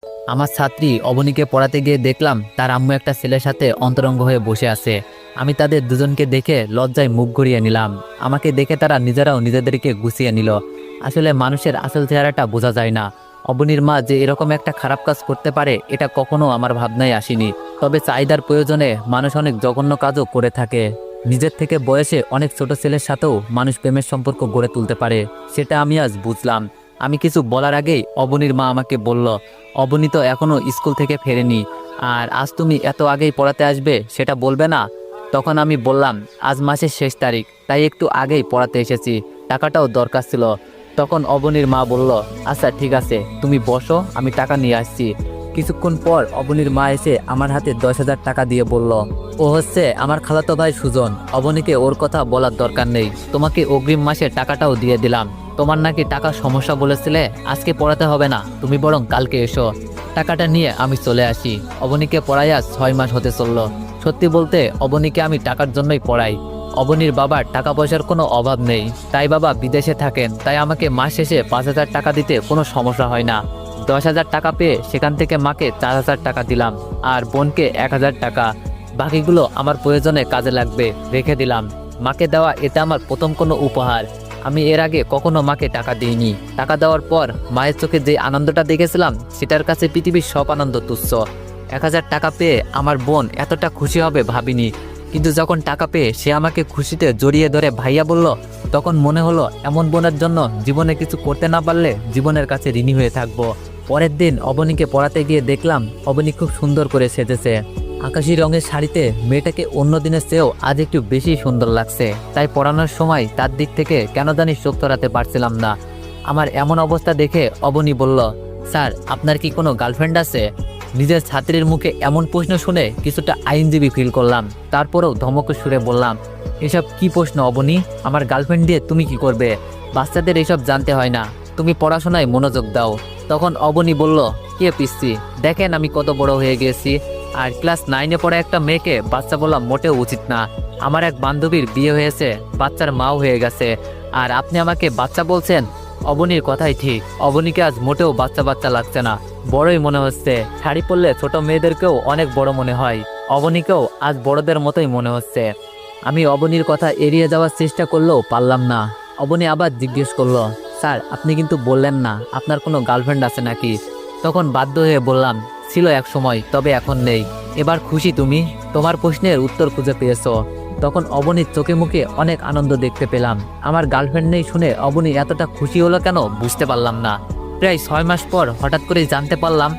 আমার ছাত্রী অবনীকে পড়াতে গিয়ে দেখলাম তার আম্মু একটা ছেলের সাথে অন্তরঙ্গ হয়ে বসে আছে। আমি তাদের দুজনকে দেখে লজ্জায় মুখ ঘুরিয়ে নিলাম। আমাকে দেখে তারা নিজেরাও নিজেদেরকে গুছিয়ে নিল। আসলে মানুষের আসল চেহারাটা বোঝা যায় না। অবনীর মা যে এরকম একটা খারাপ কাজ করতে পারে এটা কখনো আমার ভাবনায় আসেনি। তবে চাহিদার প্রয়োজনে মানুষ অনেক জঘন্য কাজও করে থাকে। নিজের থেকে বয়সে অনেক ছোট ছেলের সাথেও মানুষ প্রেমের সম্পর্ক গড়ে তুলতে পারে, সেটা আমি আজ বুঝলাম। আমি কিছু বলার আগেই অবনীর মা আমাকে বলল, অবনী তো এখনো স্কুল থেকে ফেরেনি, আর আজ তুমি এত আগেই পড়াতে আসবে সেটা বলবে না? তখন আমি বললাম, আজ মাসের শেষ তারিখ, তাই একটু আগেই পড়াতে এসেছি, টাকাটাও দরকার ছিল। তখন অবনীর মা বলল, আচ্ছা ঠিক আছে, তুমি বসো, আমি টাকা নিয়ে আসছি। কিছুক্ষণ পর অবনীর মা এসে আমার হাতে 10,000 টাকা দিয়ে বলল, ও হচ্ছে আমার খালাতো ভাই সুজন, অবনীকে ওর কথা বলার দরকার নেই, তোমাকে অগ্রিম মাসে টাকাটাও দিয়ে দিলাম। তোমার নাকি টাকার সমস্যা বলেছিলে, আজকে পড়াতে হবে না, তুমি বরং কালকে এসো। টাকাটা নিয়ে আমি চলে আসি। অবনীকে পড়াই আজ 6 মাস হতে চলল। সত্যি বলতে অবনীকে আমি টাকার জন্যই পড়াই। অবনীর বাবার টাকা পয়সার কোনো অভাব নেই, তাই বাবা বিদেশে থাকেন, তাই আমাকে মাস শেষে 5,000 টাকা দিতে কোনো সমস্যা হয় না। 10,000 টাকা পেয়ে সেখান থেকে মাকে 4,000 টাকা দিলাম, আর বোনকে 1,000 টাকা। বাকিগুলো আমার প্রয়োজনে কাজে লাগবে, রেখে দিলাম। মাকে দেওয়া এটা আমার প্রথম কোনো উপহার। আমি এর আগে কখনো মাকে টাকা দিইনি। টাকা দেওয়ার পর মায়ের চোখে যে আনন্দটা দেখেছিলাম সেটার কাছে পৃথিবীর সব আনন্দ তুচ্ছ। 1,000 টাকা পেয়ে আমার বোন এতটা খুশি হবে ভাবিনি। কিন্তু যখন টাকা পেয়ে সে আমাকে খুশিতে জড়িয়ে ধরে ভাইয়া বলল, তখন মনে হলো এমন বোনের জন্য জীবনে কিছু করতে না পারলে জীবনের কাছে ঋণী হয়ে থাকবো। পরের দিন অবনীকে পড়াতে গিয়ে দেখলাম অবনী খুব সুন্দর করে সেজেছে। আকাশি রঙের শাড়িতে মেয়েটাকে অন্য দিনের চেয়েও আজ একটু বেশি সুন্দর লাগছে। তাই পড়ানোর সময় তার দিক থেকে কেন জানি চোখ সরাতে পারছিলাম না। আমার এমন অবস্থা দেখে অবনী বলল, স্যার আপনার কি কোনো গার্লফ্রেন্ড আছে? নিজের ছাত্রীর মুখে এমন প্রশ্ন শুনে কিছুটা আইনজীবী ফিল করলাম। তারপরেও ধমক সুরে বললাম, এসব কি প্রশ্ন অবনী? আমার গার্লফ্রেন্ড দিয়ে তুমি কি করবে? বাচ্চাদের এসব জানতে হয় না, তুমি পড়াশোনায় মনোযোগ দাও। তখন অবনী বলল, কে পিসি, দেখেন আমি কত বড় হয়ে গেছি, আর ক্লাস 9-এ পড়া একটা মেয়েকে বাচ্চা বলা মোটেও উচিত না। আমার এক বান্ধবীর বিয়ে হয়েছে, বাচ্চার মাও হয়ে গেছে, আর আপনি আমাকে বাচ্চা বলছেন? অবনীর কথাই ঠিক, অবনীকে আজ মোটেও বাচ্চা বাচ্চা লাগছে না, বড়ই মনে হচ্ছে। শাড়ি পরলে ছোট মেয়েদেরকেও অনেক বড় মনে হয়, অবনীকেও আজ বড়দের মতোই মনে হচ্ছে। আমি অবনীর কথা এড়িয়ে যাওয়ার চেষ্টা করলেও পারলাম না। অবনী আবার জিজ্ঞেস করলো, স্যার আপনি কিন্তু বললেন না আপনার কোনো গার্লফ্রেন্ড আছে নাকি? তখন বাধ্য হয়ে বললাম, ছিল এক সময়, তবে এখন নেই। এবার খুশি তুমি? তোমার প্রশ্নের উত্তর খুঁজে পেয়েছো। তখন অবনীর চোখে মুখে অনেক আনন্দ দেখতে পেলাম। আমার গার্লফ্রেন্ড নেই শুনে অবনী এতটা খুশি হলো কেন বুঝতে পারলাম না। প্রায় 6 মাস পর হঠাৎ করে জানতে পারলাম